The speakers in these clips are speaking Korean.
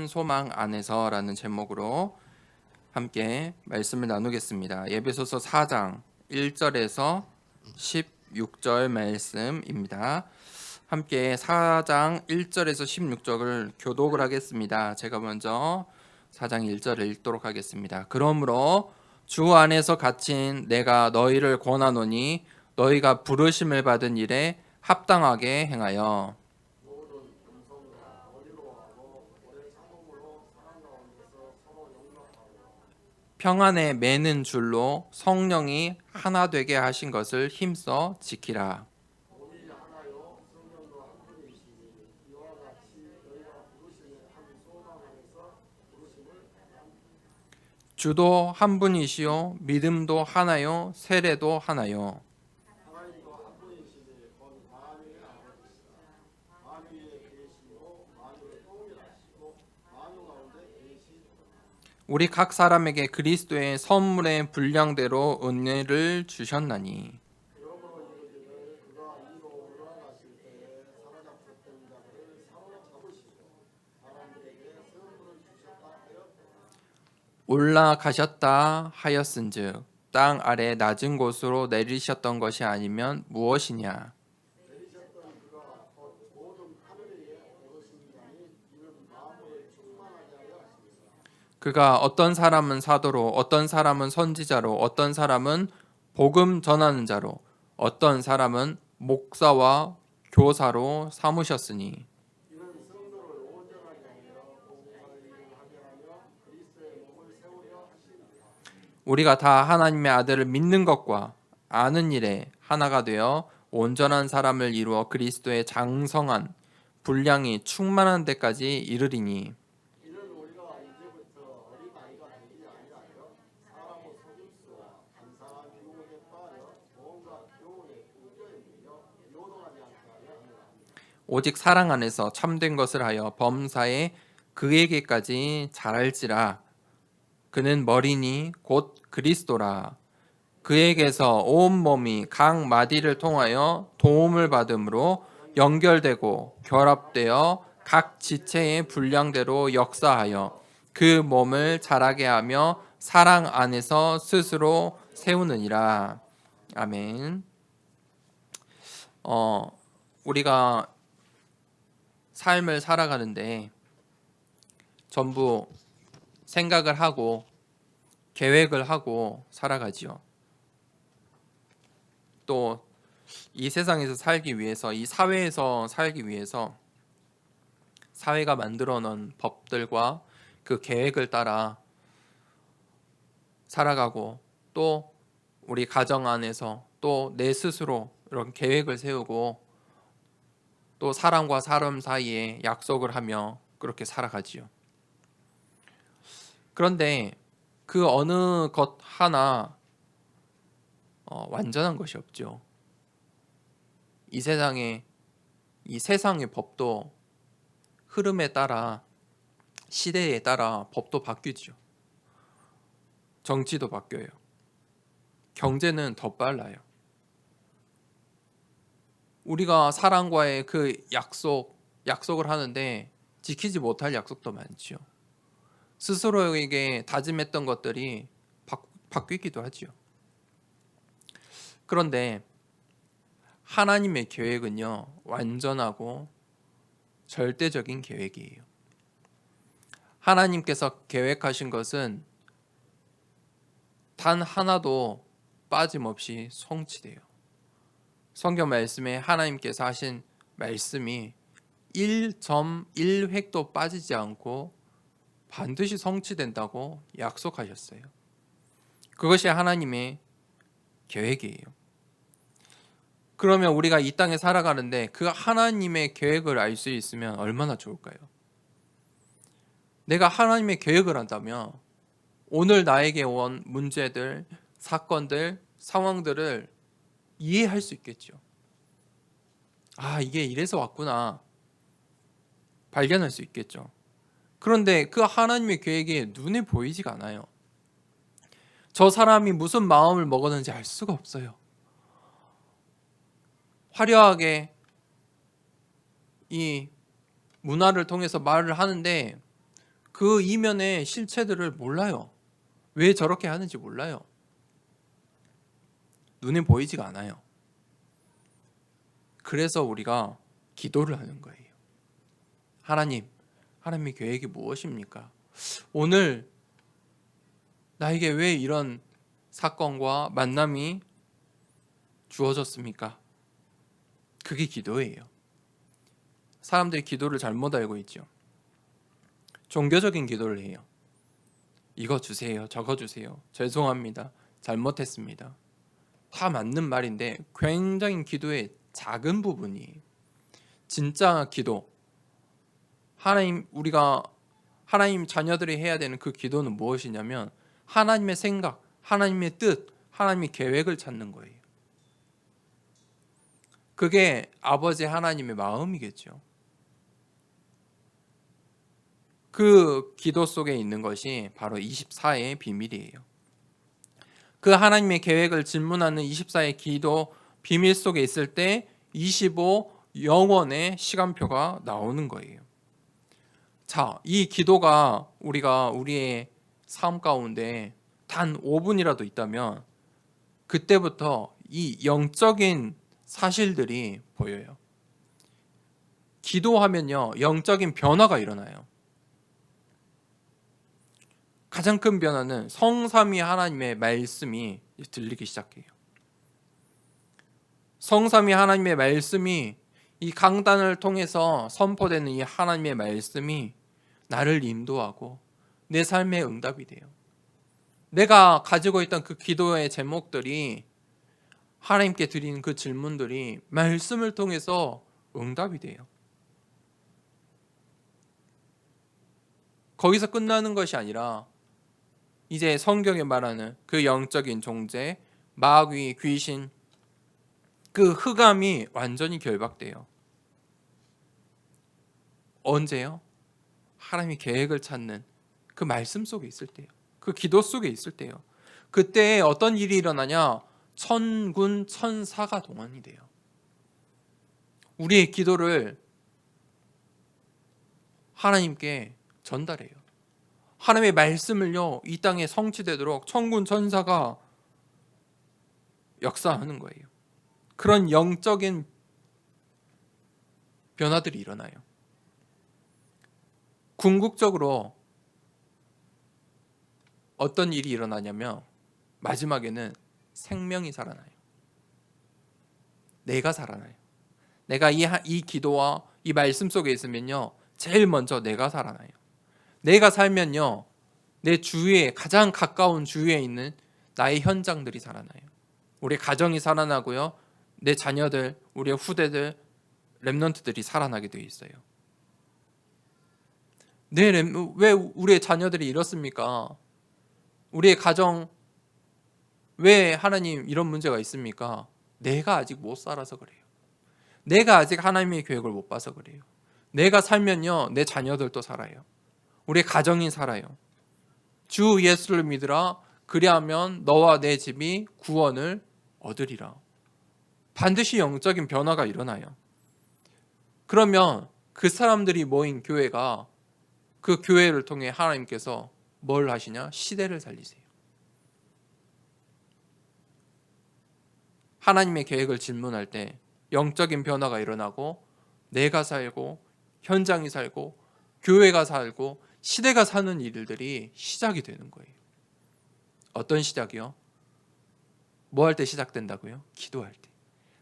큰 소망 안에서라는 제목으로 함께 말씀을 나누겠습니다. 에베소서 4장 1절에서 16절 말씀입니다. 함께 4장 1절에서 16절을 교독을 하겠습니다. 제가 먼저 4장 1절을 읽도록 하겠습니다. 그러므로 주 안에서 갇힌 내가 너희를 권하노니 너희가 부르심을 받은 일에 합당하게 행하여 평안에 매는 줄로 성령이 하나 되게 하신 것을 힘써 지키라. 주도 한 분이시요 믿음도 하나요 세례도 하나요. 우리 각 사람에게 그리스도의 선물의 분량대로 은혜를 주셨나니 올라가셨다 하였은즉 땅 아래 낮은 곳으로 내리셨던 것이 아니면 무엇이냐. 그가 어떤 사람은 사도로 어떤 사람은 선지자로 어떤 사람은 복음 전하는 자로 어떤 사람은 목사와 교사로 삼으셨으니 우리가 다 하나님의 아들을 믿는 것과 아는 일에 하나가 되어 온전한 사람을 이루어 그리스도의 장성한 분량이 충만한 데까지 이르리니 오직 사랑 안에서 참된 것을 하여 범사에 그에게까지 자랄지라. 그는 머리니 곧 그리스도라. 그에게서 온 몸이 각 마디를 통하여 도움을 받음으로 연결되고 결합되어 각 지체의 분량대로 역사하여 그 몸을 자라게 하며 사랑 안에서 스스로 세우느니라. 아멘. 우리가 삶을 살아가는데 전부 생각을 하고 계획을 하고 살아가지요. 또 이 세상에서 살기 위해서, 이 사회에서 살기 위해서 사회가 만들어 놓은 법들과 그 계획을 따라 살아가고, 또 우리 가정 안에서 또 내 스스로 이런 계획을 세우고 또 사람과 사람 사이에 약속을 하며 그렇게 살아가지요. 그런데 그 어느 것 하나 완전한 것이 없죠. 이 세상의 법도 흐름에 따라, 시대에 따라 법도 바뀌죠. 정치도 바뀌어요. 경제는 더 빨라요. 우리가 사람과의 그 약속을 하는데 지키지 못할 약속도 많죠. 스스로에게 다짐했던 것들이 바뀌기도 하죠. 그런데 하나님의 계획은요, 완전하고 절대적인 계획이에요. 하나님께서 계획하신 것은 단 하나도 빠짐없이 성취돼요. 성경 말씀에 하나님께서 하신 말씀이 1.1획도 빠지지 않고 반드시 성취된다고 약속하셨어요. 그것이 하나님의 계획이에요. 그러면 우리가 이 땅에 살아가는데 그 하나님의 계획을 알 수 있으면 얼마나 좋을까요? 내가 하나님의 계획을 한다면 오늘 나에게 온 문제들, 사건들, 상황들을 이해할 수 있겠죠. 아, 이게 이래서 왔구나. 발견할 수 있겠죠. 그런데 그 하나님의 계획이 눈에 보이지가 않아요. 저 사람이 무슨 마음을 먹었는지 알 수가 없어요. 화려하게 이 문화를 통해서 말을 하는데 그 이면의 실체들을 몰라요. 왜 저렇게 하는지 몰라요. 눈에 보이지가 않아요. 그래서 우리가 기도를 하는 거예요. 하나님의 계획이 무엇입니까? 오늘 나에게 왜 이런 사건과 만남이 주어졌습니까? 그게 기도예요. 사람들이 기도를 잘못 알고 있죠. 종교적인 기도를 해요. 이거 주세요. 저거 주세요. 죄송합니다. 잘못했습니다. 다 맞는 말인데 굉장히 기도의 작은 부분이 진짜 기도. 우리가 하나님 자녀들이 해야 되는 그 기도는 무엇이냐면 하나님의 생각, 하나님의 뜻, 하나님의 계획을 찾는 거예요. 그게 아버지 하나님의 마음이겠죠. 그 기도 속에 있는 것이 바로 24의 비밀이에요. 그 하나님의 계획을 질문하는 24의 기도 비밀 속에 있을 때 25 영원의 시간표가 나오는 거예요. 자, 이 기도가 우리가 우리의 삶 가운데 단 5분이라도 있다면 그때부터 이 영적인 사실들이 보여요. 기도하면요, 영적인 변화가 일어나요. 가장 큰 변화는 성삼위 하나님의 말씀이 들리기 시작해요. 성삼위 하나님의 말씀이 이 강단을 통해서 선포되는 이 하나님의 말씀이 나를 인도하고 내 삶의 응답이 돼요. 내가 가지고 있던 그 기도의 제목들이 하나님께 드리는 그 질문들이 말씀을 통해서 응답이 돼요. 거기서 끝나는 것이 아니라 이제 성경에 말하는 그 영적인 존재, 마귀, 귀신, 그 흑암이 완전히 결박돼요. 언제요? 하나님의 계획을 찾는 그 말씀 속에 있을 때요. 그 기도 속에 있을 때요. 그때 어떤 일이 일어나냐? 천군 천사가 동원이 돼요. 우리의 기도를 하나님께 전달해요. 하나님의 말씀을요, 이 땅에 성취되도록 천군 천사가 역사하는 거예요. 그런 영적인 변화들이 일어나요. 궁극적으로 어떤 일이 일어나냐면 마지막에는 생명이 살아나요. 내가 살아나요. 내가 이 기도와 이 말씀 속에 있으면요, 제일 먼저 내가 살아나요. 내가 살면요, 내 주위에 가장 가까운 주위에 있는 나의 현장들이 살아나요. 우리 가정이 살아나고요, 내 자녀들, 우리의 후대들, 렘넌트들이 살아나게 되어 있어요. 왜 우리의 자녀들이 이렇습니까? 우리의 가정 왜 하나님 이런 문제가 있습니까? 내가 아직 못 살아서 그래요. 내가 아직 하나님의 계획을 못 봐서 그래요. 내가 살면요, 내 자녀들도 살아요. 우리 가정이 살아요. 주 예수를 믿으라. 그리하면 너와 내 집이 구원을 얻으리라. 반드시 영적인 변화가 일어나요. 그러면 그 사람들이 모인 교회가, 그 교회를 통해 하나님께서 뭘 하시냐? 시대를 살리세요. 하나님의 계획을 질문할 때 영적인 변화가 일어나고 내가 살고 현장이 살고 교회가 살고 시대가 사는 일들이 시작이 되는 거예요. 어떤 시작이요? 뭐 할 때 시작된다고요? 기도할 때.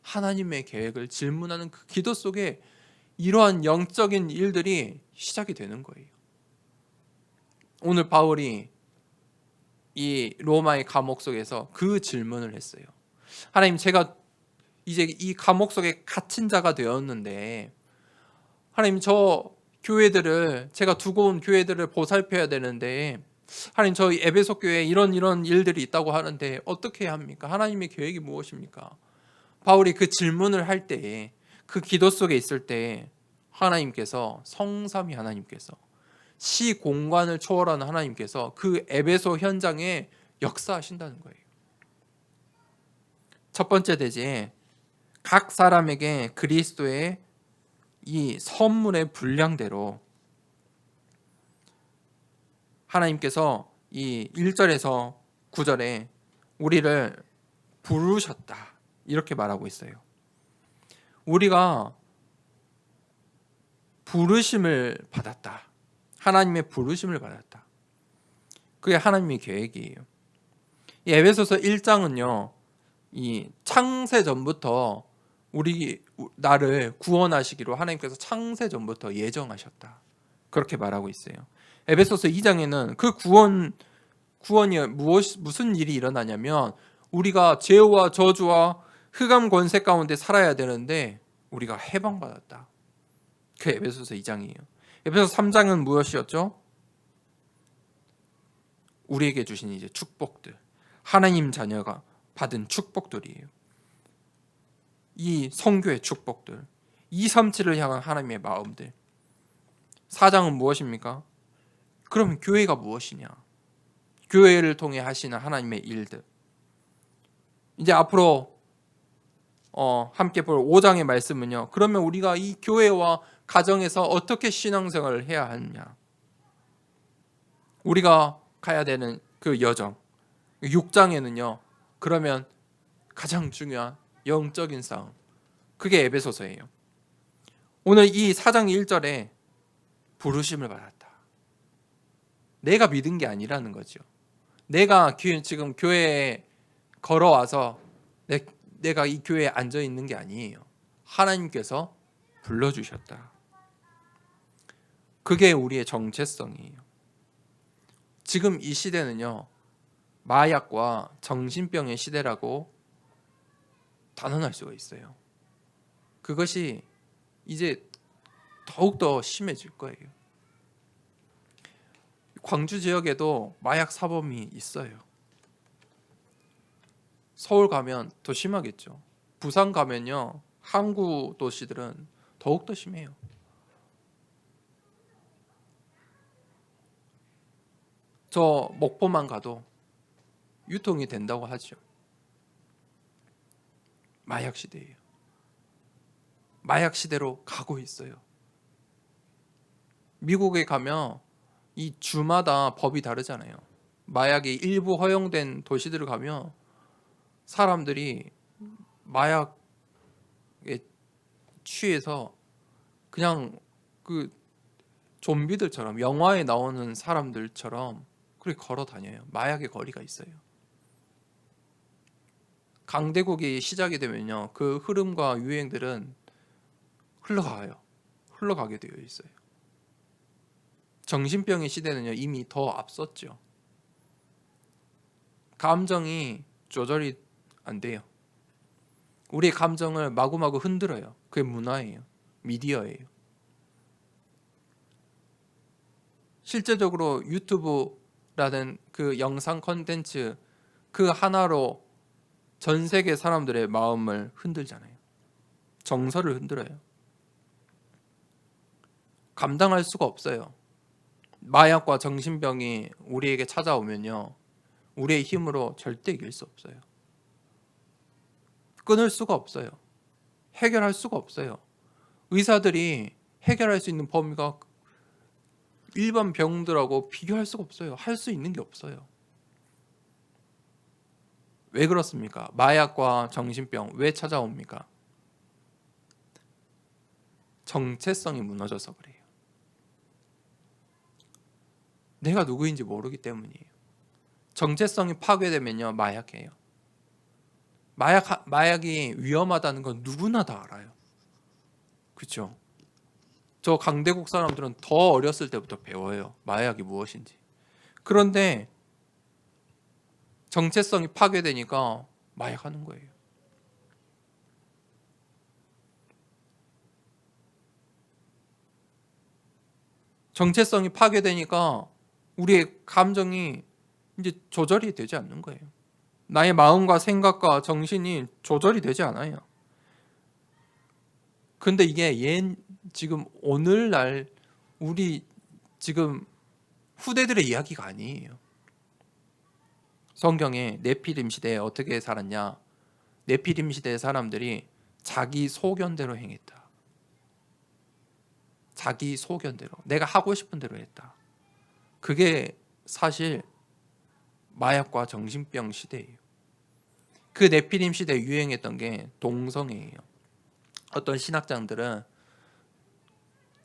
하나님의 계획을 질문하는 그 기도 속에 이러한 영적인 일들이 시작이 되는 거예요. 오늘 바울이 이 로마의 감옥 속에서 그 질문을 했어요. 하나님, 제가 이제 이 감옥 속에 갇힌 자가 되었는데 하나님, 저 교회들을, 제가 두고 온 교회들을 보살펴야 되는데 하나님, 저희 에베소 교회에 이런 일들이 있다고 하는데 어떻게 해야 합니까? 하나님의 계획이 무엇입니까? 바울이 그 질문을 할 때에, 그 기도 속에 있을 때 하나님께서, 성삼위 하나님께서, 시공간을 초월하는 하나님께서 그 에베소 현장에 역사하신다는 거예요. 첫 번째 대지에 각 사람에게 그리스도의 이 선물의 분량대로 하나님께서 이 1절에서 9절에 우리를 부르셨다 이렇게 말하고 있어요. 우리가 부르심을 받았다. 하나님의 부르심을 받았다. 그게 하나님의 계획이에요. 이 에베소서 1장은요. 이 창세 전부터 나를 구원하시기로 하나님께서 창세 전부터 예정하셨다. 그렇게 말하고 있어요. 에베소서 2장에는 그 구원이 무슨 일이 일어나냐면 우리가 죄와 저주와 흑암 권세 가운데 살아야 되는데 우리가 해방받았다. 그 에베소서 2장이에요. 에베소서 3장은 무엇이었죠? 우리에게 주신 이제 축복들, 하나님 자녀가 받은 축복들이에요. 이 성교의 축복들, 237을 향한 하나님의 마음들. 4장은 무엇입니까? 그럼 교회가 무엇이냐? 교회를 통해 하시는 하나님의 일들. 이제 앞으로 함께 볼 5장의 말씀은요. 그러면 우리가 이 교회와 가정에서 어떻게 신앙생활을 해야 하느냐? 우리가 가야 되는 그 여정. 6장에는요. 그러면 가장 중요한 영적인 싸움. 그게 에베소서예요. 오늘 이 4장 1절에 부르심을 받았다. 내가 믿은 게 아니라는 거죠. 내가 지금 교회에 걸어와서 내가 이 교회에 앉아 있는 게 아니에요. 하나님께서 불러주셨다. 그게 우리의 정체성이에요. 지금 이 시대는요. 마약과 정신병의 시대라고 단언할 수가 있어요. 그것이 이제 더욱더 심해질 거예요. 광주 지역에도 마약 사범이 있어요. 서울 가면 더 심하겠죠. 부산 가면요. 항구 도시들은 더욱더 심해요. 저 목포만 가도 유통이 된다고 하죠. 마약 시대예요. 마약 시대로 가고 있어요. 미국에 가면 이 주마다 법이 다르잖아요. 마약이 일부 허용된 도시들을 가면 사람들이 마약에 취해서 그냥 그 좀비들처럼 영화에 나오는 사람들처럼 그렇게 걸어 다녀요. 마약의 거리가 있어요. 강대국이 시작이 되면요. 그 흐름과 유행들은 흘러가게 되어 있어요. 정신병의 시대는요. 이미 더 앞섰죠. 감정이 조절이 안 돼요. 우리의 감정을 마구마구 흔들어요. 그게 문화예요. 미디어예요. 실제적으로 유튜브라는 그 영상 콘텐츠 그 하나로 전 세계 사람들의 마음을 흔들잖아요. 정서를 흔들어요. 감당할 수가 없어요. 마약과 정신병이 우리에게 찾아오면요. 우리의 힘으로 절대 이길 수 없어요. 끊을 수가 없어요. 해결할 수가 없어요. 의사들이 해결할 수 있는 범위가 일반 병들하고 비교할 수가 없어요. 할 수 있는 게 없어요. 왜 그렇습니까? 마약과 정신병 왜 찾아옵니까? 정체성이 무너져서 그래요. 내가 누구인지 모르기 때문이에요. 정체성이 파괴되면요. 마약해요. 마약이 위험하다는 건 누구나 다 알아요. 그렇죠? 저 강대국 사람들은 더 어렸을 때부터 배워요. 마약이 무엇인지. 그런데 정체성이 파괴되니까 마약하는 거예요. 정체성이 파괴되니까 우리의 감정이 이제 조절이 되지 않는 거예요. 나의 마음과 생각과 정신이 조절이 되지 않아요. 근데 이게 지금 오늘날 우리 지금 후대들의 이야기가 아니에요. 성경에 네피림 시대에 어떻게 살았냐? 네피림 시대의 사람들이 자기 소견대로 행했다. 자기 소견대로 내가 하고 싶은 대로 했다. 그게 사실 마약과 정신병 시대예요. 그 네피림 시대에 유행했던 게 동성애예요. 어떤 신학장들은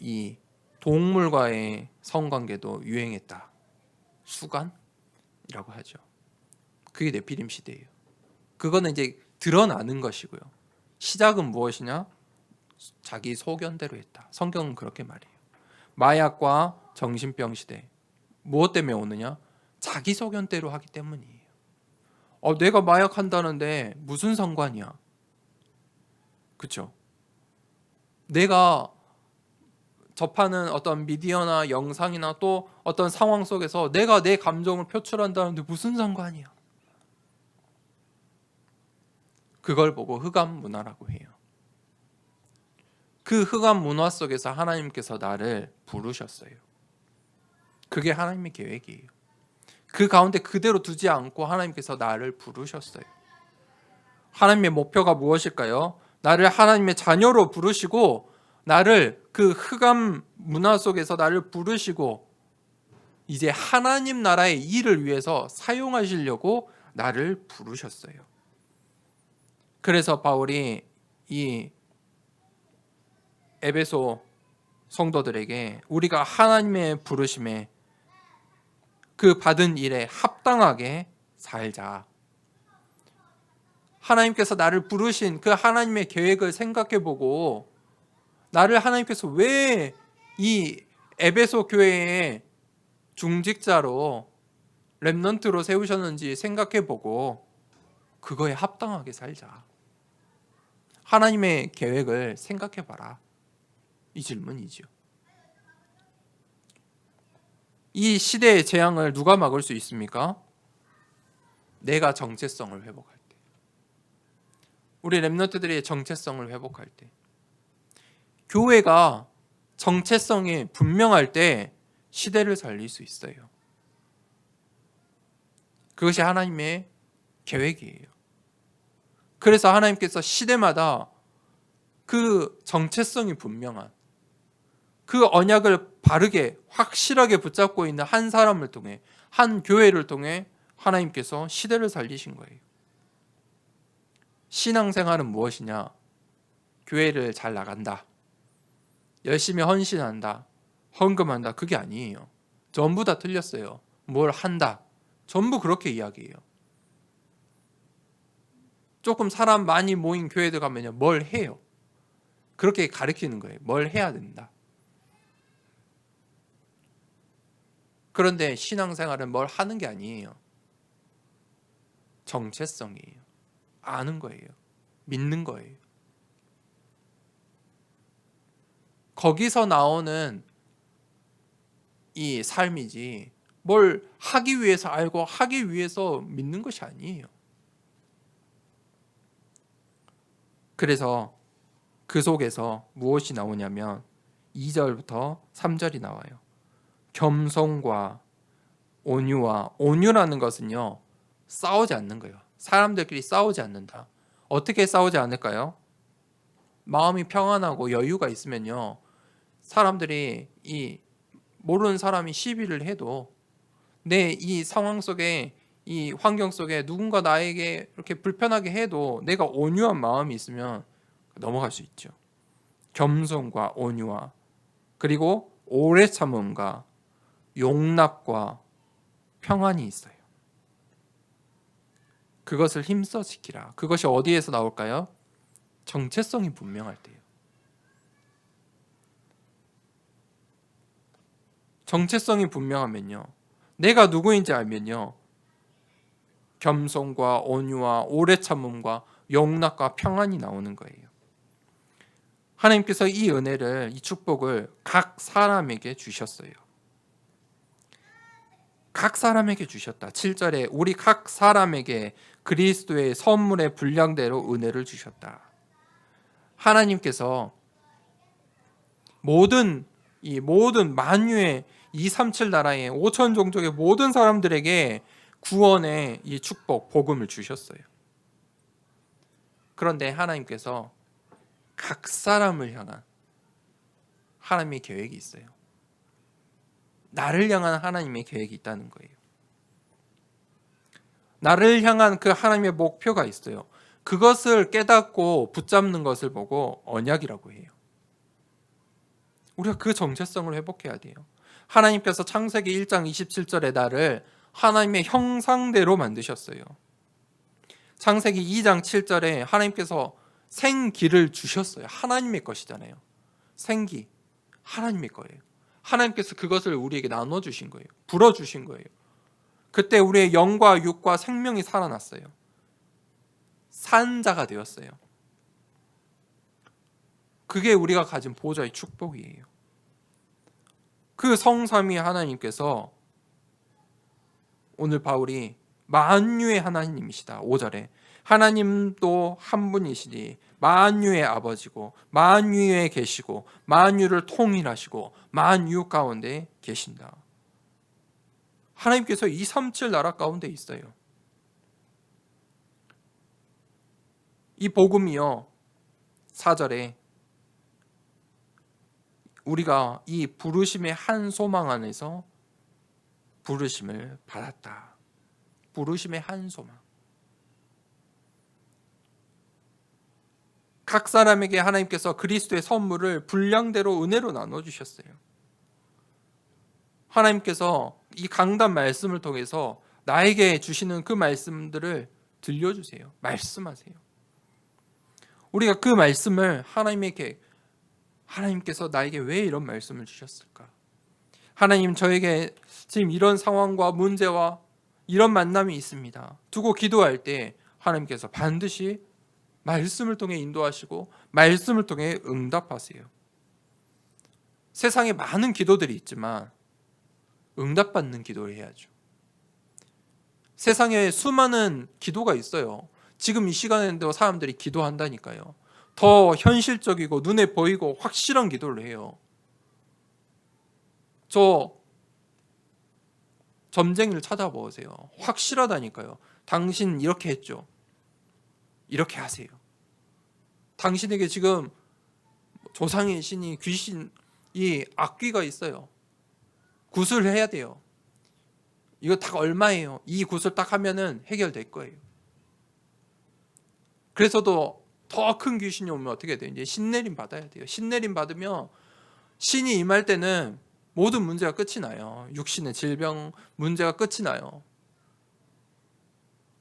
이 동물과의 성관계도 유행했다. 수간이라고 하죠. 그게 네피림 시대예요. 그거는 이제 드러나는 것이고요. 시작은 무엇이냐? 자기 소견대로 했다. 성경은 그렇게 말해요. 마약과 정신병 시대. 무엇 때문에 오느냐? 자기 소견대로 하기 때문이에요. 내가 마약한다는데 무슨 상관이야? 그렇죠? 내가 접하는 어떤 미디어나 영상이나 또 어떤 상황 속에서 내가 내 감정을 표출한다는데 무슨 상관이야? 그걸 보고 흑암 문화라고 해요. 그 흑암 문화 속에서 하나님께서 나를 부르셨어요. 그게 하나님의 계획이에요. 그 가운데 그대로 두지 않고 하나님께서 나를 부르셨어요. 하나님의 목표가 무엇일까요? 나를 하나님의 자녀로 부르시고 나를 그 흑암 문화 속에서 나를 부르시고 이제 하나님 나라의 일을 위해서 사용하시려고 나를 부르셨어요. 그래서 바울이 이 에베소 성도들에게 우리가 하나님의 부르심에 그 받은 일에 합당하게 살자. 하나님께서 나를 부르신 그 하나님의 계획을 생각해보고 나를 하나님께서 왜 이 에베소 교회의 중직자로 렘넌트로 세우셨는지 생각해보고 그거에 합당하게 살자. 하나님의 계획을 생각해봐라. 이 질문이죠. 이 시대의 재앙을 누가 막을 수 있습니까? 내가 정체성을 회복할 때. 우리 렘넌트들이 정체성을 회복할 때. 교회가 정체성이 분명할 때 시대를 살릴 수 있어요. 그것이 하나님의 계획이에요. 그래서 하나님께서 시대마다 그 정체성이 분명한 그 언약을 바르게 확실하게 붙잡고 있는 한 사람을 통해 한 교회를 통해 하나님께서 시대를 살리신 거예요. 신앙생활은 무엇이냐? 교회를 잘 나간다. 열심히 헌신한다. 헌금한다. 그게 아니에요. 전부 다 틀렸어요. 뭘 한다. 전부 그렇게 이야기해요. 조금 사람 많이 모인 교회들 가면요. 뭘 해요. 그렇게 가르치는 거예요. 뭘 해야 된다. 그런데 신앙생활은 뭘 하는 게 아니에요. 정체성이에요. 아는 거예요. 믿는 거예요. 거기서 나오는 이 삶이지 뭘 하기 위해서 알고 하기 위해서 믿는 것이 아니에요. 그래서 그 속에서 무엇이 나오냐면 2절부터 3절이 나와요. 겸손과 온유와 온유라는 것은요. 싸우지 않는 거예요. 사람들끼리 싸우지 않는다. 어떻게 싸우지 않을까요? 마음이 평안하고 여유가 있으면요. 사람들이 이 모르는 사람이 시비를 해도 내 이 상황 속에 이 환경 속에 누군가 나에게 이렇게 불편하게 해도 내가 온유한 마음이 있으면 넘어갈 수 있죠. 겸손과 온유와 그리고 오래 참음과 용납과 평안이 있어요. 그것을 힘써 지키라. 그것이 어디에서 나올까요? 정체성이 분명할 때요. 정체성이 분명하면요. 내가 누구인지 알면요. 겸손과 온유와 오래 참음과 용납과 평안이 나오는 거예요. 하나님께서 이 은혜를, 이 축복을 각 사람에게 주셨어요. 각 사람에게 주셨다. 7절에 우리 각 사람에게 그리스도의 선물의 분량대로 은혜를 주셨다. 하나님께서 모든 만유의 237 나라의 5천 종족의 모든 사람들에게 구원의 이 축복, 복음을 주셨어요. 그런데 하나님께서 각 사람을 향한 하나님의 계획이 있어요. 나를 향한 하나님의 계획이 있다는 거예요. 나를 향한 그 하나님의 목표가 있어요. 그것을 깨닫고 붙잡는 것을 보고 언약이라고 해요. 우리가 그 정체성을 회복해야 돼요. 하나님께서 창세기 1장 27절에 나를 하나님의 형상대로 만드셨어요. 창세기 2장 7절에 하나님께서 생기를 주셨어요. 하나님의 것이잖아요. 생기, 하나님의 거예요. 하나님께서 그것을 우리에게 나눠주신 거예요. 불어주신 거예요. 그때 우리의 영과 육과 생명이 살아났어요. 산자가 되었어요. 그게 우리가 가진 보좌의 축복이에요. 그 성삼위 하나님께서 오늘 바울이 만유의 하나님이시다. 5절에 하나님도 한 분이시니 만유의 아버지고 만유에 계시고 만유를 통일하시고 만유 가운데 계신다. 하나님께서 237 나라 가운데 있어요. 이 복음이요 4절에 우리가 이 부르심의 한 소망 안에서 부르심을 받았다. 부르심의 한 소망. 각 사람에게 하나님께서 그리스도의 선물을 분량대로 은혜로 나눠주셨어요. 하나님께서 이 강단 말씀을 통해서 나에게 주시는 그 말씀들을 들려주세요. 말씀하세요. 우리가 그 말씀을 하나님께서 나에게 왜 이런 말씀을 주셨을까? 하나님, 저에게 지금 이런 상황과 문제와 이런 만남이 있습니다. 두고 기도할 때 하나님께서 반드시 말씀을 통해 인도하시고 말씀을 통해 응답하세요. 세상에 많은 기도들이 있지만 응답받는 기도를 해야죠. 세상에 수많은 기도가 있어요. 지금 이 시간에도 사람들이 기도한다니까요. 더 현실적이고 눈에 보이고 확실한 기도를 해요. 저 점쟁이를 찾아보세요. 확실하다니까요. 당신 이렇게 했죠. 이렇게 하세요. 당신에게 지금 조상의 신이 귀신이 악귀가 있어요. 굿을 해야 돼요. 이거 딱 얼마예요? 이 굿을 딱 하면은 해결될 거예요. 그래서도 더 큰 귀신이 오면 어떻게 돼요? 이제 신내림 받아야 돼요. 신내림 받으면 신이 임할 때는 모든 문제가 끝이 나요. 육신의 질병 문제가 끝이 나요.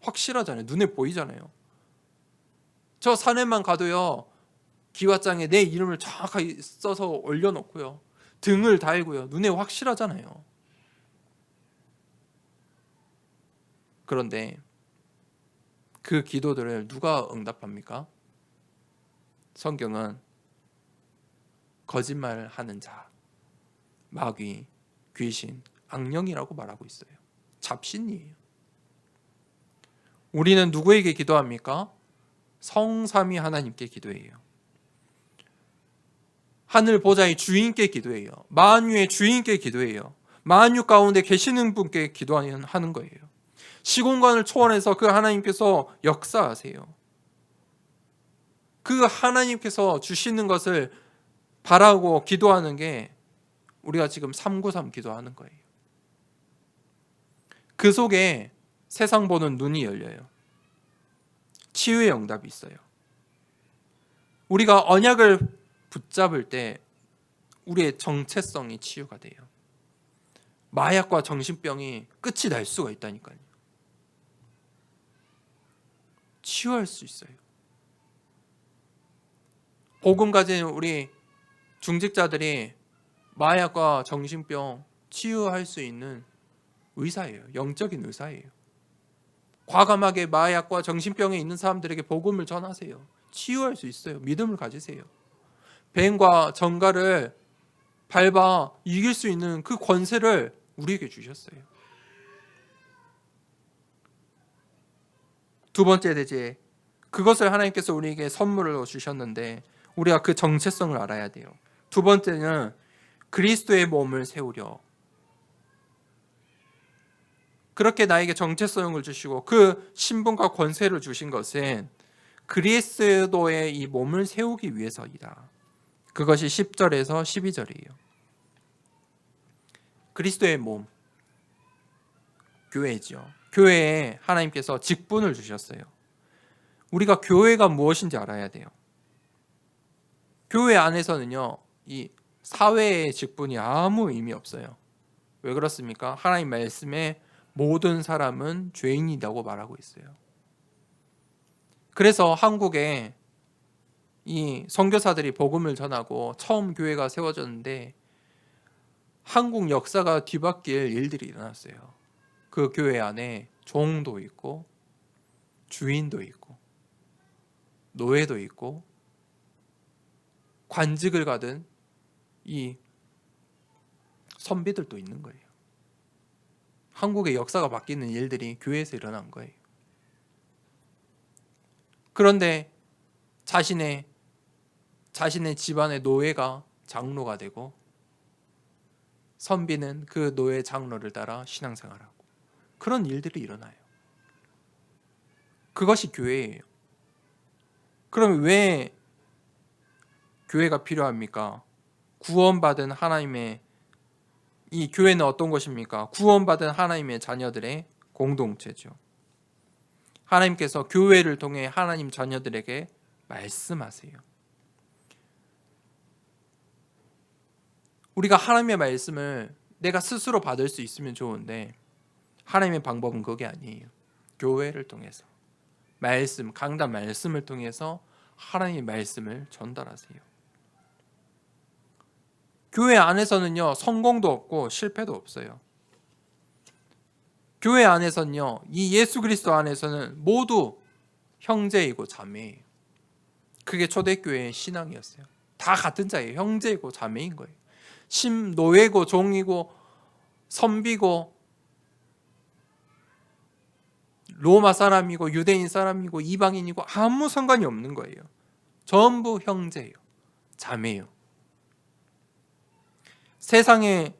확실하잖아요. 눈에 보이잖아요. 저 산에만 가도요. 기와장에 내 이름을 정확하게 써서 올려놓고요. 등을 달고요. 눈에 확실하잖아요. 그런데 그 기도들을 누가 응답합니까? 성경은 거짓말하는 자, 마귀, 귀신, 악령이라고 말하고 있어요. 잡신이에요. 우리는 누구에게 기도합니까? 성삼위 하나님께 기도해요. 하늘 보좌의 주인께 기도해요. 만유의 주인께 기도해요. 만유 가운데 계시는 분께 기도하는 거예요. 시공간을 초월해서 그 하나님께서 역사하세요. 그 하나님께서 주시는 것을 바라고 기도하는 게 우리가 지금 393 기도하는 거예요. 그 속에 세상 보는 눈이 열려요. 치유의 응답이 있어요. 우리가 언약을 붙잡을 때 우리의 정체성이 치유가 돼요. 마약과 정신병이 끝이 날 수가 있다니까요. 치유할 수 있어요. 복음 가진 우리 중직자들이 마약과 정신병 치유할 수 있는 의사예요. 영적인 의사예요. 과감하게 마약과 정신병에 있는 사람들에게 복음을 전하세요. 치유할 수 있어요. 믿음을 가지세요. 뱀과 정갈을 밟아 이길 수 있는 그 권세를 우리에게 주셨어요. 두 번째 대제, 그것을 하나님께서 우리에게 선물로 주셨는데 우리가 그 정체성을 알아야 돼요. 두 번째는 그리스도의 몸을 세우려. 그렇게 나에게 정체성을 주시고 그 신분과 권세를 주신 것은 그리스도의 이 몸을 세우기 위해서이다. 그것이 10절에서 12절이에요. 그리스도의 몸, 교회죠. 교회에 하나님께서 직분을 주셨어요. 우리가 교회가 무엇인지 알아야 돼요. 교회 안에서는요, 이 사회의 직분이 아무 의미 없어요. 왜 그렇습니까? 하나님 말씀에 모든 사람은 죄인이라고 말하고 있어요. 그래서 한국에 이 선교사들이 복음을 전하고 처음 교회가 세워졌는데 한국 역사가 뒤바뀔 일들이 일어났어요. 그 교회 안에 종도 있고 주인도 있고 노예도 있고 관직을 가든 이 선비들도 있는 거예요. 한국의 역사가 바뀌는 일들이 교회에서 일어난 거예요. 그런데 자신의 집안의 노예가 장로가 되고 선비는 그 노예 장로를 따라 신앙생활하고 그런 일들이 일어나요. 그것이 교회예요. 그럼 왜 교회가 필요합니까? 구원받은 하나님의 이 교회는 어떤 것입니까? 구원받은 하나님의 자녀들의 공동체죠. 하나님께서 교회를 통해 하나님 자녀들에게 말씀하세요. 우리가 하나님의 말씀을 내가 스스로 받을 수 있으면 좋은데 하나님의 방법은 그게 아니에요. 교회를 통해서 말씀, 강단 말씀을 통해서 하나님의 말씀을 전달하세요. 교회 안에서는요, 성공도 없고 실패도 없어요. 교회 안에서는요, 이 예수 그리스도 안에서는 모두 형제이고 자매예요. 그게 초대교회의 신앙이었어요. 다 같은 자예요. 형제이고 자매인 거예요. 노예고 종이고 선비고 로마 사람이고 유대인 사람이고 이방인이고 아무 상관이 없는 거예요. 전부 형제예요. 자매예요. 세상의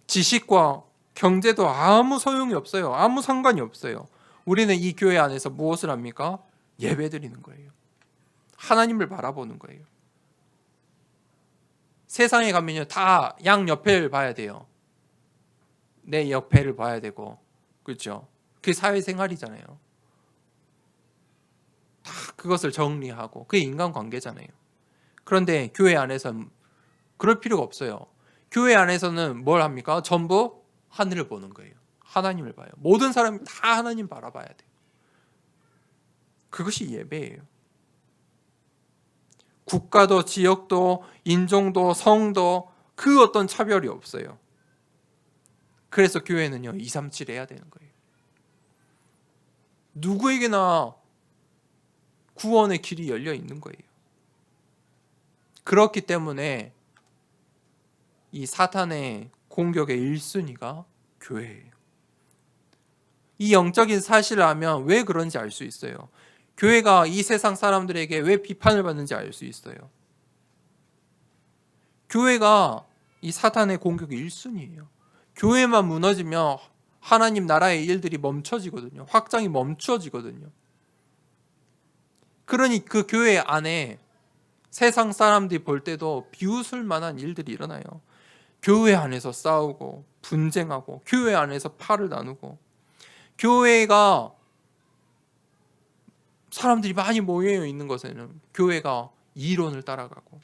지식과 경제도 아무 소용이 없어요. 아무 상관이 없어요. 우리는 이 교회 안에서 무엇을 합니까? 예배드리는 거예요. 하나님을 바라보는 거예요. 세상에 가면요, 다 양옆을 봐야 돼요. 내 옆에를 봐야 되고, 그렇죠? 그게 사회생활이잖아요. 다 그것을 정리하고 그게 인간관계잖아요. 그런데 교회 안에서는 그럴 필요가 없어요. 교회 안에서는 뭘 합니까? 전부 하늘을 보는 거예요. 하나님을 봐요. 모든 사람이 다 하나님 바라봐야 돼요. 그것이 예배예요. 국가도 지역도 인종도 성도 그 어떤 차별이 없어요. 그래서 교회는요 237 해야 되는 거예요. 누구에게나 구원의 길이 열려 있는 거예요. 그렇기 때문에 이 사탄의 공격의 1순위가 교회예요. 이 영적인 사실을 알면 왜 그런지 알 수 있어요. 교회가 이 세상 사람들에게 왜 비판을 받는지 알 수 있어요. 교회가 이 사탄의 공격의 1순위예요. 교회만 무너지면 하나님 나라의 일들이 멈춰지거든요. 확장이 멈춰지거든요. 그러니 그 교회 안에 세상 사람들이 볼 때도 비웃을 만한 일들이 일어나요. 교회 안에서 싸우고 분쟁하고 교회 안에서 팔을 나누고 교회가 사람들이 많이 모여 있는 것에는 교회가 이론을 따라가고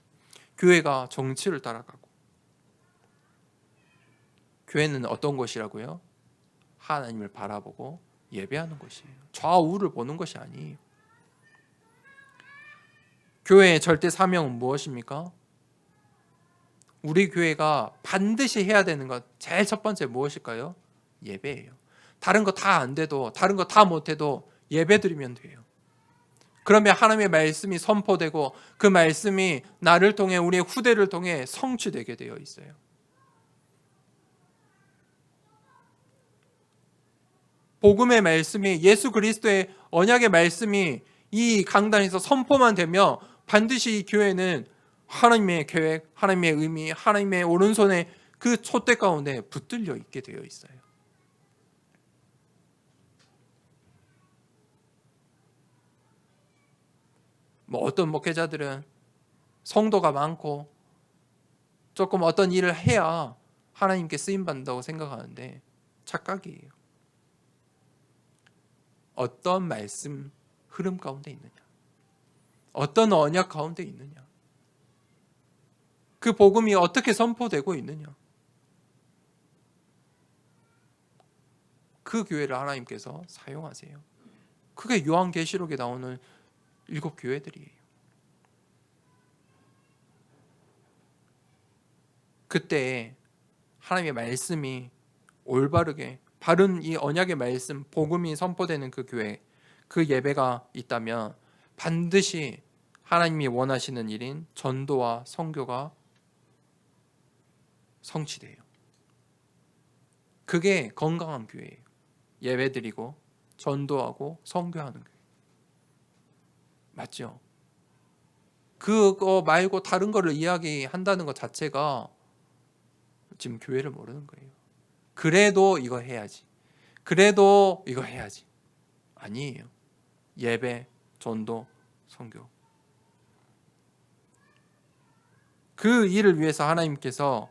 교회가 정치를 따라가고 교회는 어떤 것이라고요? 하나님을 바라보고 예배하는 것이에요. 좌우를 보는 것이 아니에요. 교회의 절대 사명은 무엇입니까? 우리 교회가 반드시 해야 되는 것 제일 첫 번째 무엇일까요? 예배예요. 다른 거 다 안 돼도 다른 거 다 못해도 예배 드리면 돼요. 그러면 하나님의 말씀이 선포되고 그 말씀이 나를 통해 우리의 후대를 통해 성취되게 되어 있어요. 복음의 말씀이 예수 그리스도의 언약의 말씀이 이 강단에서 선포만 되면 반드시 이 교회는 하나님의 계획, 하나님의 의미, 하나님의 오른손에 그 촛대 가운데 붙들려 있게 되어 있어요. 어떤 목회자들은 성도가 많고 조금 어떤 일을 해야 하나님께 쓰임 받는다고 생각하는데 착각이에요. 어떤 말씀 흐름 가운데 있느냐? 어떤 언약 가운데 있느냐? 그 복음이 어떻게 선포되고 있느냐? 그 교회를 하나님께서 사용하세요. 그게 요한계시록에 나오는 7교회들이에요. 그때 하나님의 말씀이 올바르게 바른 이 언약의 말씀, 복음이 선포되는 그 교회, 그 예배가 있다면 반드시 하나님이 원하시는 일인 전도와 선교가 성취돼요. 그게 건강한 교회예요. 예배드리고 전도하고 선교하는 교회. 맞죠? 그거 말고 다른 거를 이야기한다는 것 자체가 지금 교회를 모르는 거예요. 그래도 이거 해야지. 그래도 이거 해야지. 아니에요. 예배, 전도, 선교. 그 일을 위해서 하나님께서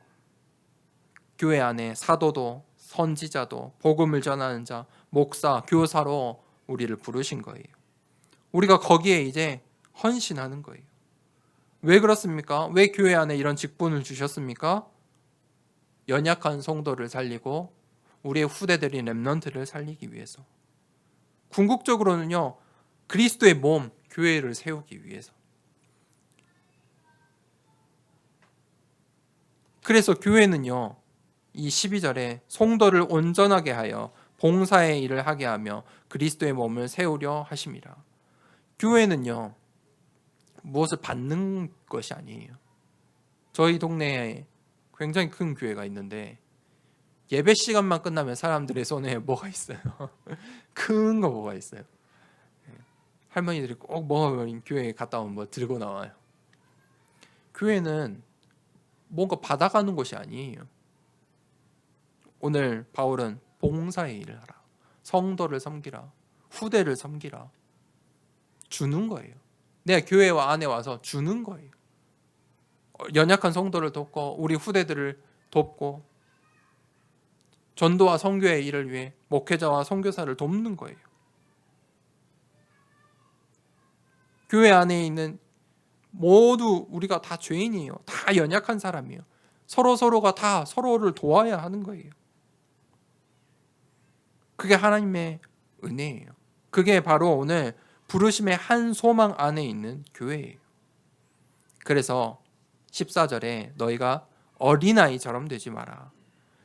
교회 안에 사도도, 선지자도, 복음을 전하는 자, 목사, 교사로 우리를 부르신 거예요. 우리가 거기에 이제 헌신하는 거예요. 왜 그렇습니까? 왜 교회 안에 이런 직분을 주셨습니까? 연약한 성도를 살리고 우리의 후대들인 렘넌트를 살리기 위해서. 궁극적으로는요, 그리스도의 몸, 교회를 세우기 위해서. 그래서 교회는요, 이 12절에 성도를 온전하게 하여 봉사의 일을 하게 하며 그리스도의 몸을 세우려 하심이라. 교회는요, 무엇을 받는 것이 아니에요. 저희 동네에 굉장히 큰 교회가 있는데 예배 시간만 끝나면 사람들의 손에 뭐가 있어요? 큰 거 뭐가 있어요? 할머니들이 꼭 먹어버린 교회에 갔다 오면 뭐 들고 나와요. 교회는 뭔가 받아가는 것이 아니에요. 오늘 바울은 봉사의 일을 하라. 성도를 섬기라. 후대를 섬기라. 주는 거예요. 내가 교회 안에 와서 주는 거예요. 연약한 성도를 돕고 우리 후대들을 돕고 전도와 선교의 일을 위해 목회자와 선교사를 돕는 거예요. 교회 안에 있는 모두 우리가 다 죄인이에요. 다 연약한 사람이에요. 서로가 다 서로를 도와야 하는 거예요. 그게 하나님의 은혜예요. 그게 바로 오늘 부르심의 한 소망 안에 있는 교회예요. 그래서 14절에 너희가 어린아이처럼 되지 마라.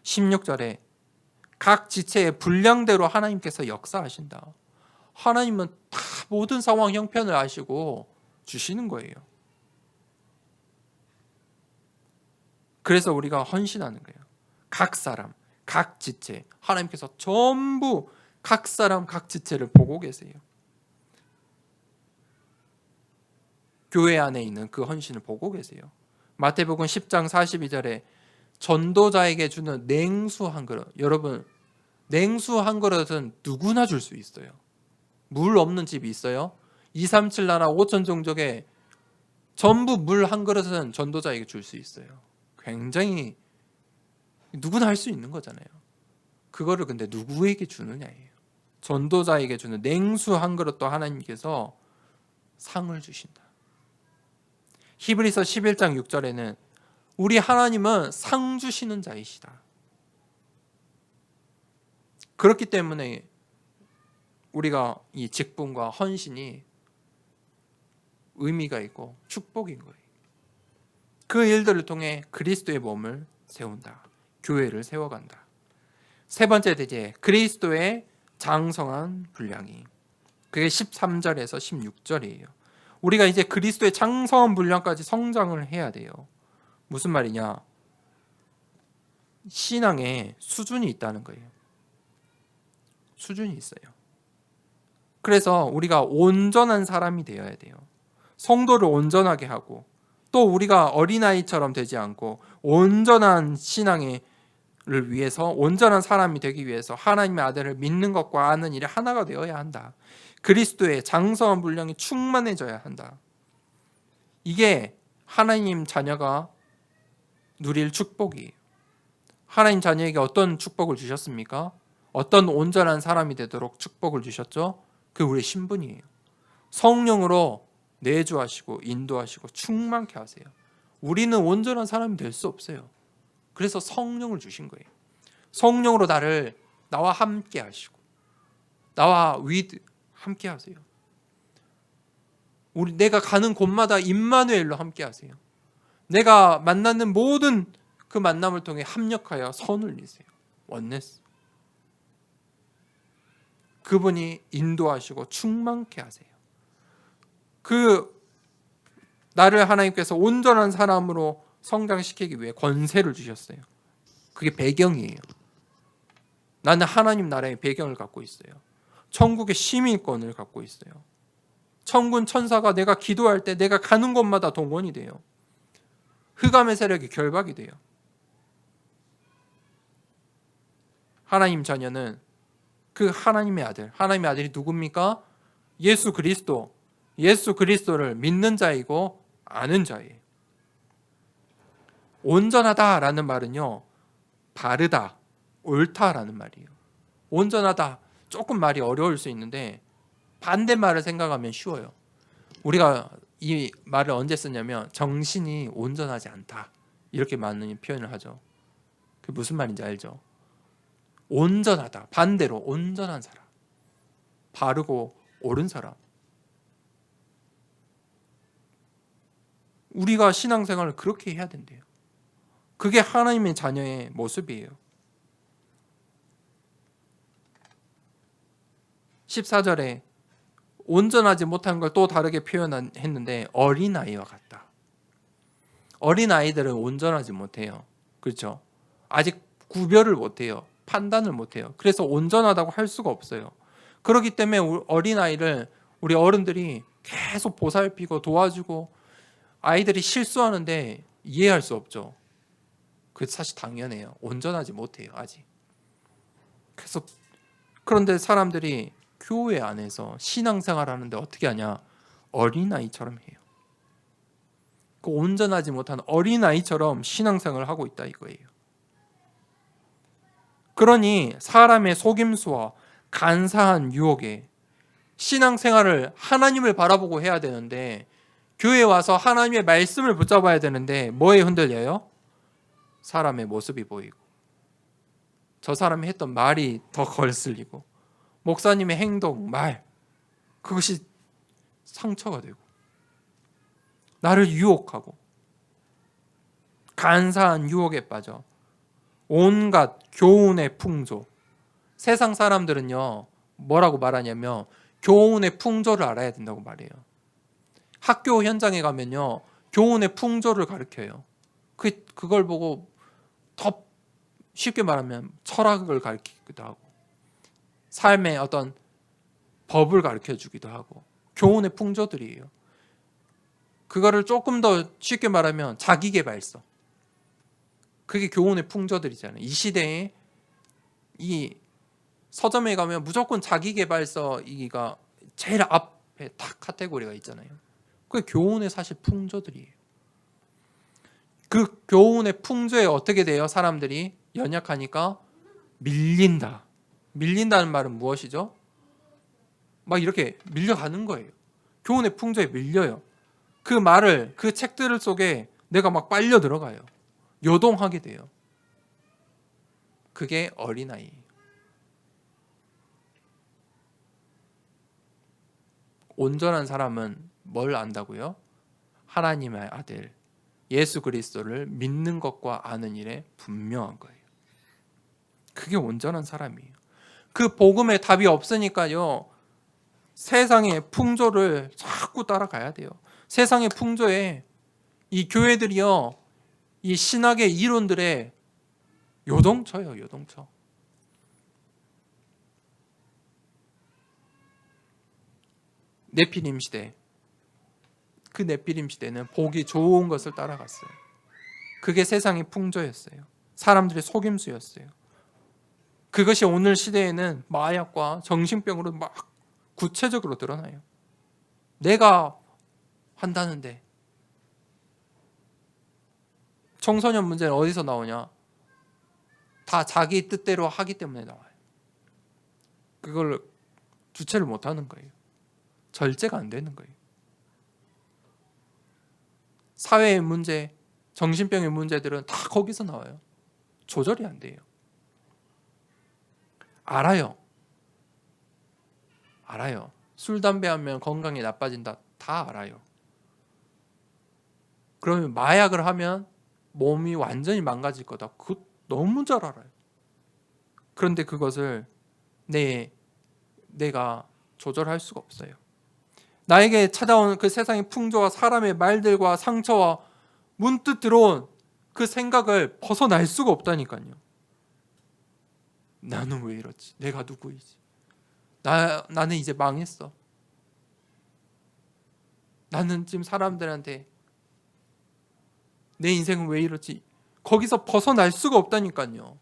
16절에 각 지체의 분량대로 하나님께서 역사하신다. 하나님은 다 모든 상황 형편을 아시고 주시는 거예요. 그래서 우리가 헌신하는 거예요. 각 사람, 각 지체, 하나님께서 전부 각 사람, 각 지체를 보고 계세요. 교회 안에 있는 그 헌신을 보고 계세요. 마태복음 10장 42절에 전도자에게 주는 냉수 한 그릇. 여러분, 냉수 한 그릇은 누구나 줄 수 있어요. 물 없는 집이 있어요? 237 나라 5천 종족에 전부 물 한 그릇은 전도자에게 줄 수 있어요. 굉장히 누구나 할 수 있는 거잖아요. 그거를 근데 누구에게 주느냐예요. 전도자에게 주는 냉수 한 그릇도 하나님께서 상을 주신다. 히브리서 11장 6절에는 우리 하나님은 상 주시는 자이시다. 그렇기 때문에 우리가 이 직분과 헌신이 의미가 있고 축복인 거예요. 그 일들을 통해 그리스도의 몸을 세운다. 교회를 세워간다. 세 번째 대제, 그리스도의 장성한 분량이. 그게 13절에서 16절이에요. 우리가 이제 그리스도의 장성한 분량까지 성장을 해야 돼요. 무슨 말이냐? 신앙에 수준이 있다는 거예요. 수준이 있어요. 그래서 우리가 온전한 사람이 되어야 돼요. 성도를 온전하게 하고 또 우리가 어린아이처럼 되지 않고 온전한 신앙을 위해서 온전한 사람이 되기 위해서 하나님의 아들을 믿는 것과 아는 일이 하나가 되어야 한다. 그리스도의 장성한 분량이 충만해져야 한다. 이게 하나님 자녀가 누릴 축복이에요. 하나님 자녀에게 어떤 축복을 주셨습니까? 어떤 온전한 사람이 되도록 축복을 주셨죠? 그 우리의 신분이에요. 성령으로 내주하시고 인도하시고 충만케 하세요. 우리는 온전한 사람이 될 수 없어요. 그래서 성령을 주신 거예요. 성령으로 나와 함께 하시고 나와 함께 하세요. 내가 가는 곳마다 임마누엘로 함께 하세요. 내가 만나는 모든 그 만남을 통해 합력하여 선을 이루세요. 원네스. 그분이 인도하시고 충만케 하세요. 나를 하나님께서 온전한 사람으로 성장시키기 위해 권세를 주셨어요. 그게 배경이에요. 나는 하나님 나라의 배경을 갖고 있어요. 천국의 시민권을 갖고 있어요. 천군 천사가 내가 기도할 때 내가 가는 곳마다 동원이 돼요. 흑암의 세력이 결박이 돼요. 하나님 자녀는 그 하나님의 아들이 누굽니까? 예수 그리스도를 믿는 자이고 아는 자예요. 온전하다라는 말은요, 바르다, 옳다라는 말이에요. 온전하다, 조금 말이 어려울 수 있는데 반대말을 생각하면 쉬워요. 우리가 이 말을 언제 쓰냐면 정신이 온전하지 않다 이렇게 많은 표현을 하죠. 그게 무슨 말인지 알죠? 온전하다, 반대로 온전한 사람, 바르고 옳은 사람. 우리가 신앙생활을 그렇게 해야 된대요. 그게 하나님의 자녀의 모습이에요. 14절에 온전하지 못한 걸 또 다르게 표현했는데 어린아이와 같다. 어린아이들은 온전하지 못해요. 그렇죠? 아직 구별을 못해요. 판단을 못해요. 그래서 온전하다고 할 수가 없어요. 그렇기 때문에 어린아이를 우리 어른들이 계속 보살피고 도와주고 아이들이 실수하는데 이해할 수 없죠. 그게 사실 당연해요. 온전하지 못해요. 아직. 그런데 사람들이 교회 안에서 신앙생활 하는데 어떻게 하냐? 어린아이처럼 해요. 그 온전하지 못한 어린아이처럼 신앙생활을 하고 있다 이거예요. 그러니 사람의 속임수와 간사한 유혹에 신앙생활을 하나님을 바라보고 해야 되는데 교회에 와서 하나님의 말씀을 붙잡아야 되는데 뭐에 흔들려요? 사람의 모습이 보이고 저 사람이 했던 말이 더 거슬리고 목사님의 행동, 말 그것이 상처가 되고 나를 유혹하고 간사한 유혹에 빠져 온갖 교훈의 풍조. 세상 사람들은요 뭐라고 말하냐면 교훈의 풍조를 알아야 된다고 말해요. 학교 현장에 가면요 교훈의 풍조를 가르쳐요. 그걸 보고 더 쉽게 말하면 철학을 가르치기도 하고 삶의 어떤 법을 가르쳐 주기도 하고 교훈의 풍조들이에요. 그거를 조금 더 쉽게 말하면 자기계발서. 그게 교훈의 풍조들이잖아요. 이 시대에 이 서점에 가면 무조건 자기계발서가 제일 앞에 딱 카테고리가 있잖아요. 그게 교훈의 사실 풍조들이에요. 그 교훈의 풍조에 어떻게 돼요? 사람들이 연약하니까 밀린다. 밀린다는 말은 무엇이죠? 막 이렇게 밀려가는 거예요. 교훈의 풍조에 밀려요. 그 책들 속에 내가 막 빨려 들어가요. 요동하게 돼요. 그게 어린아이. 온전한 사람은 뭘 안다고요? 하나님의 아들 예수 그리스도를 믿는 것과 아는 일에 분명한 거예요. 그게 온전한 사람이에요. 그 복음에 답이 없으니까요. 세상의 풍조를 자꾸 따라가야 돼요. 세상의 풍조에 이 교회들이요. 이 신학의 이론들에 요동쳐요. 요동쳐. 네피림 시대. 그 네피림 시대는 보기 좋은 것을 따라갔어요. 그게 세상의 풍조였어요. 사람들의 속임수였어요. 그것이 오늘 시대에는 마약과 정신병으로 막 구체적으로 드러나요. 내가 한다는데 청소년 문제는 어디서 나오냐? 다 자기 뜻대로 하기 때문에 나와요. 그걸 주체를 못하는 거예요. 절제가 안 되는 거예요. 사회의 문제, 정신병의 문제들은 다 거기서 나와요. 조절이 안 돼요. 알아요. 술, 담배 하면 건강이 나빠진다. 다 알아요. 그러면 마약을 하면 몸이 완전히 망가질 거다. 그거 너무 잘 알아요. 그런데 그것을 내가 조절할 수가 없어요. 나에게 찾아오는 그 세상의 풍조와 사람의 말들과 상처와 문득 들어온 그 생각을 벗어날 수가 없다니까요. 나는 왜 이렇지? 내가 누구이지? 나는 이제 망했어. 나는 지금 사람들한테 내 인생은 왜 이렇지? 거기서 벗어날 수가 없다니까요.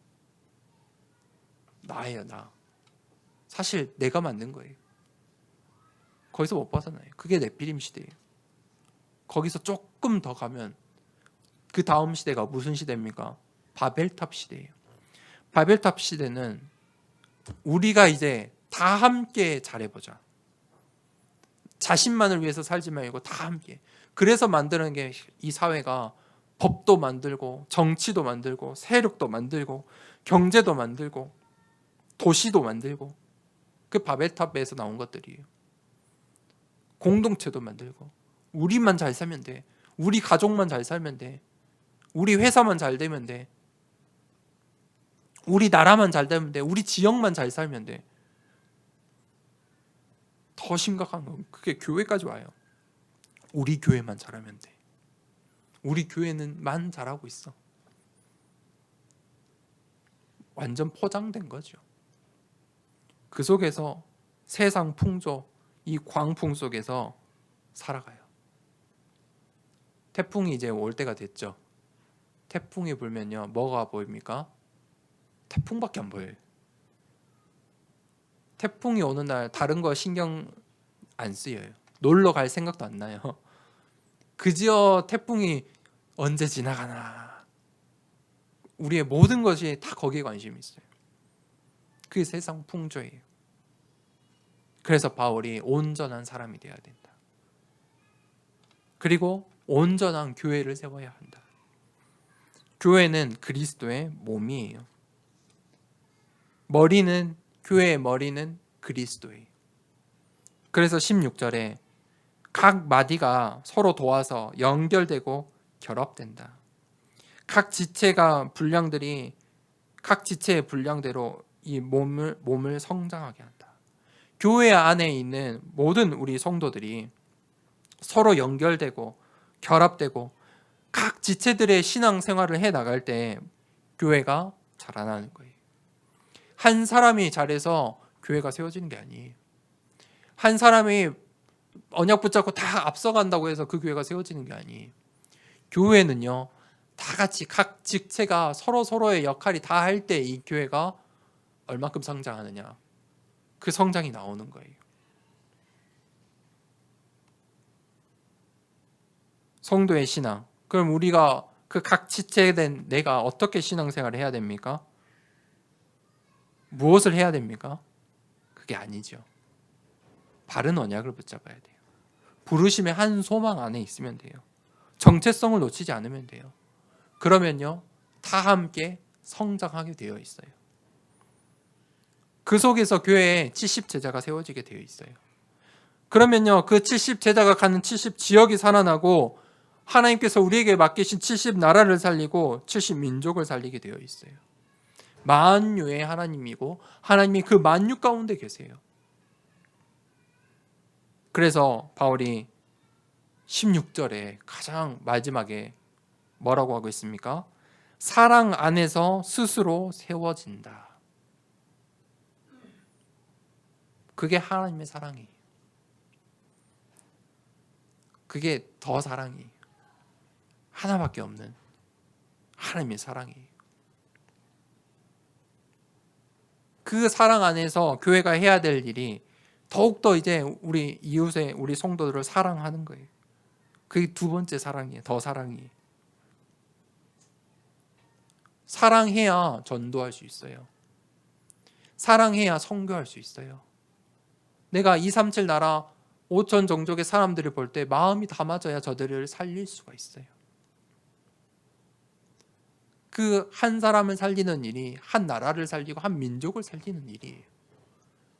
나예요, 나. 사실 내가 만든 거예요. 거기서 못 벗어나요. 그게 네피림 시대예요. 거기서 조금 더 가면 그 다음 시대가 무슨 시대입니까? 바벨탑 시대예요. 바벨탑 시대는 우리가 이제 다 함께 잘해보자. 자신만을 위해서 살지 말고 다 함께. 그래서 만드는 게 이 사회가 법도 만들고 정치도 만들고 세력도 만들고 경제도 만들고 도시도 만들고 그 바벨탑에서 나온 것들이에요. 공동체도 만들고 우리만 잘 살면 돼. 우리 가족만 잘 살면 돼. 우리 회사만 잘 되면 돼. 우리 나라만 잘 되면 돼. 우리 지역만 잘 살면 돼. 더 심각한 건 그게 교회까지 와요. 우리 교회만 잘하면 돼. 우리 교회는만 잘하고 있어. 완전 포장된 거죠. 그 속에서 세상 풍조, 이 광풍 속에서 살아가요. 태풍이 이제 올 때가 됐죠. 태풍이 불면요, 뭐가 보입니까? 태풍밖에 안 보여요. 태풍이 오는 날 다른 거 신경 안 쓰여요. 놀러 갈 생각도 안 나요. 그저 태풍이 언제 지나가나. 우리의 모든 것이 다 거기에 관심이 있어요. 그게 세상 풍조예요. 그래서 바울이 온전한 사람이 되어야 된다. 그리고 온전한 교회를 세워야 한다. 교회는 그리스도의 몸이에요. 교회의 머리는 그리스도예요. 그래서 16절에 각 마디가 서로 도와서 연결되고 결합된다. 각 지체의 분량대로 이 몸을 성장하게 한다. 교회 안에 있는 모든 우리 성도들이 서로 연결되고 결합되고 각 지체들의 신앙생활을 해 나갈 때 교회가 자라나는 거예요. 한 사람이 잘해서 교회가 세워지는 게 아니에요. 한 사람이 언약 붙잡고 다 앞서간다고 해서 그 교회가 세워지는 게 아니에요. 교회는요, 다 같이 각 직체가 서로의 역할이 다 할 때 이 교회가 얼마큼 성장하느냐, 그 성장이 나오는 거예요. 성도의 신앙. 그럼 우리가 그 각 지체된 내가 어떻게 신앙생활을 해야 됩니까? 무엇을 해야 됩니까? 그게 아니죠. 바른 언약을 붙잡아야 돼요. 부르심의 한 소망 안에 있으면 돼요. 정체성을 놓치지 않으면 돼요. 그러면요, 다 함께 성장하게 되어 있어요. 그 속에서 교회에 70제자가 세워지게 되어 있어요. 그러면요, 그 70제자가 가는 70지역이 살아나고 하나님께서 우리에게 맡기신 70나라를 살리고 70민족을 살리게 되어 있어요. 만유의 하나님이고 하나님이 그 만유 가운데 계세요. 그래서 바울이 16절에 가장 마지막에 뭐라고 하고 있습니까? 사랑 안에서 스스로 세워진다. 그게 하나님의 사랑이에요. 그게 더 사랑이에요. 하나밖에 없는 하나님의 사랑이에요. 그 사랑 안에서 교회가 해야 될 일이 더욱더 이제 우리 이웃의 우리 성도들을 사랑하는 거예요. 그게 두 번째 사랑이에요. 더 사랑이에요. 사랑해야 전도할 수 있어요. 사랑해야 선교할 수 있어요. 내가 237 나라 5천 종족의 사람들을 볼 때 마음이 다 맞아야 저들을 살릴 수가 있어요. 그 한 사람을 살리는 일이 한 나라를 살리고 한 민족을 살리는 일이에요.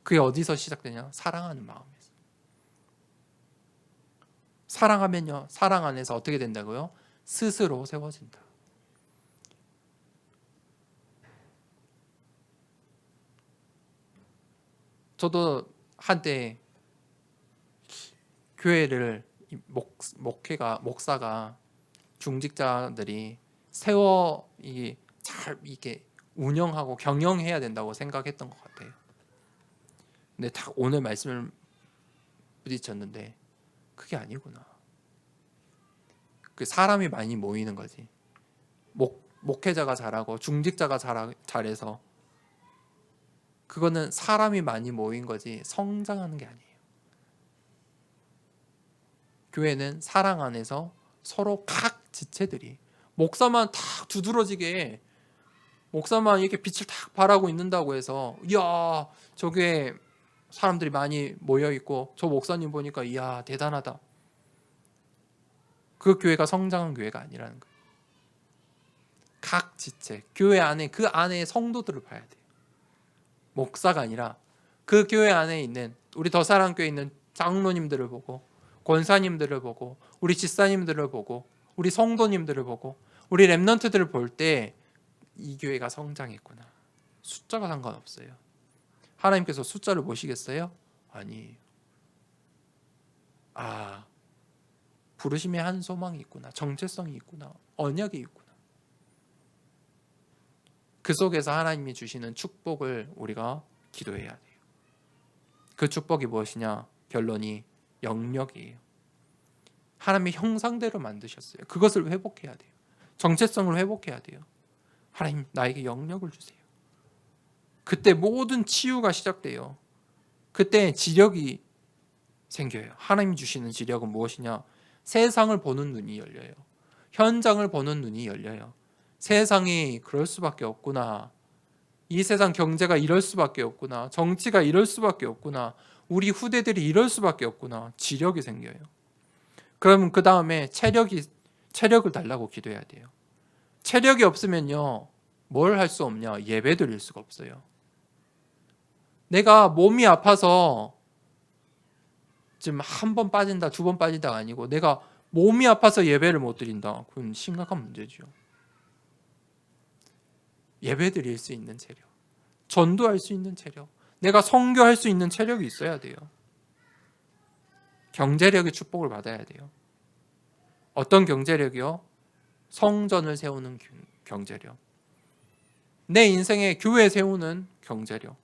그게 어디서 시작되냐? 사랑하는 마음에서. 사랑하면요, 사랑 안에서 어떻게 된다고요? 스스로 세워진다. 저도 한때 교회를 목사가 중직자들이 세워 이게 잘 이게 운영하고 경영해야 된다고 생각했던 것 같아요. 근데 딱 오늘 말씀을 부딪혔는데 그게 아니구나. 그 사람이 많이 모이는 거지. 목회자가 잘하고 중직자가 잘해서 그거는 사람이 많이 모인 거지 성장하는 게 아니에요. 교회는 사랑 안에서 서로 각 지체들이 목사만 탁 두드러지게 목사만 이렇게 빛을 탁 발하고 있는다고 해서 이야 저게 사람들이 많이 모여 있고 저 목사님 보니까 이야 대단하다. 그 교회가 성장한 교회가 아니라는 거예요. 각 지체 교회 안에 그 안에 성도들을 봐야 돼요. 목사가 아니라 그 교회 안에 있는 우리 더사랑교회에 있는 장로님들을 보고 권사님들을 보고 우리 집사님들을 보고 우리 성도님들을 보고 우리 렘넌트들을 볼 때 이 교회가 성장했구나. 숫자가 상관없어요. 하나님께서 숫자를 보시겠어요? 아니에요. 아, 부르심의 한 소망이 있구나. 정체성이 있구나. 언약이 있구나. 그 속에서 하나님이 주시는 축복을 우리가 기도해야 돼요. 그 축복이 무엇이냐? 결론이 영역이에요. 하나님의 형상대로 만드셨어요. 그것을 회복해야 돼요. 정체성을 회복해야 돼요. 하나님 나에게 영역을 주세요. 그때 모든 치유가 시작돼요. 그때 지력이 생겨요. 하나님 주시는 지력은 무엇이냐? 세상을 보는 눈이 열려요. 현장을 보는 눈이 열려요. 세상이 그럴 수밖에 없구나. 이 세상 경제가 이럴 수밖에 없구나. 정치가 이럴 수밖에 없구나. 우리 후대들이 이럴 수밖에 없구나. 지력이 생겨요. 그러면 그 다음에 체력을 달라고 기도해야 돼요. 체력이 없으면요, 뭘 할 수 없냐? 예배 드릴 수가 없어요. 내가 몸이 아파서 지금 한 번 빠진다, 두 번 빠진다가 아니고 내가 몸이 아파서 예배를 못 드린다. 그건 심각한 문제죠. 예배 드릴 수 있는 체력, 전도할 수 있는 체력, 내가 선교할 수 있는 체력이 있어야 돼요. 경제력의 축복을 받아야 돼요. 어떤 경제력이요? 성전을 세우는 경제력. 내 인생에 교회 세우는 경제력.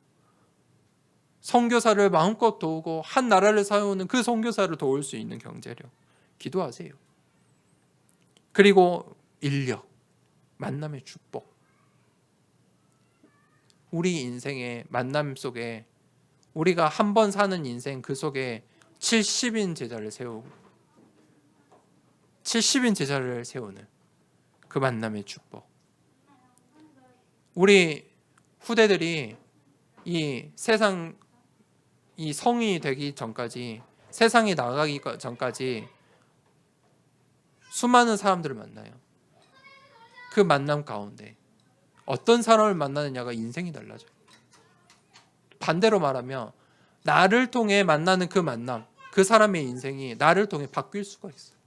선교사를 마음껏 도우고 한 나라를 세우는 그 선교사를 도울 수 있는 경제력. 기도하세요. 그리고 인력, 만남의 축복. 우리 인생의 만남 속에 우리가 한 번 사는 인생 그 속에 70인 제자를 세우고 70인 제자를 세우는 그 만남의 축복. 우리 후대들이 이 세상 이 성이 되기 전까지 세상에 나가기 전까지 수많은 사람들을 만나요. 그 만남 가운데 어떤 사람을 만나느냐가 인생이 달라져요. 반대로 말하면 나를 통해 만나는 그 만남, 그 사람의 인생이 나를 통해 바뀔 수가 있어요.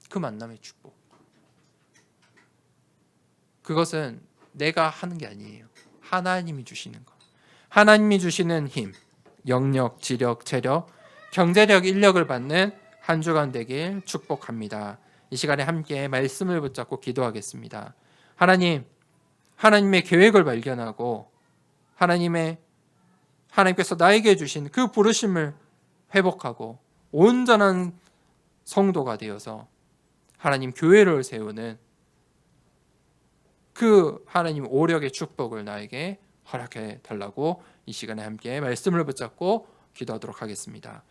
그 만남의 축복. 그것은 내가 하는 게 아니에요. 하나님이 주시는 것. 하나님이 주시는 힘, 영력, 지력, 체력, 경제력, 인력을 받는 한 주간 되길 축복합니다. 이 시간에 함께 말씀을 붙잡고 기도하겠습니다. 하나님의 계획을 발견하고 하나님께서 나에게 주신 그 부르심을 회복하고 온전한 성도가 되어서 하나님 교회를 세우는 그 하나님 오력의 축복을 나에게 허락해 달라고 이 시간에 함께 말씀을 붙잡고 기도하도록 하겠습니다.